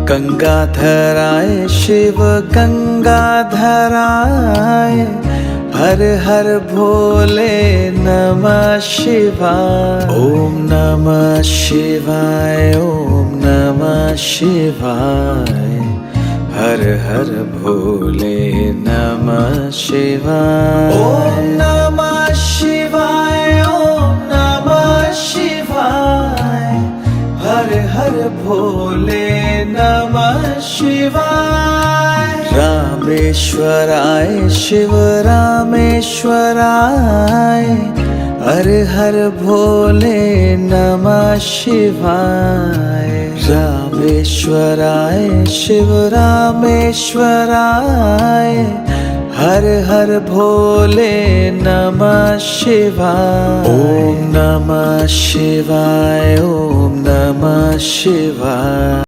गंगाधराय शिव गंगाधराय, हर हर भोले नमः शिवाय। ओम नमः शिवाय, ओम नमः शिवाय, हर हर भोले नमः शिवाय। ओम नमः शिवाय, ओम नमः शिवाय, हर हर भोले नमः शिवाय। रामेश्वराय शिव रामेश्वराय, हर हर भोले नमः शिवाय। रामेश्वराय शिव रामेश्वराय, हर हर भोले नमः शिवाय। ओम नमः शिवाय, ओम नमः शिवाय।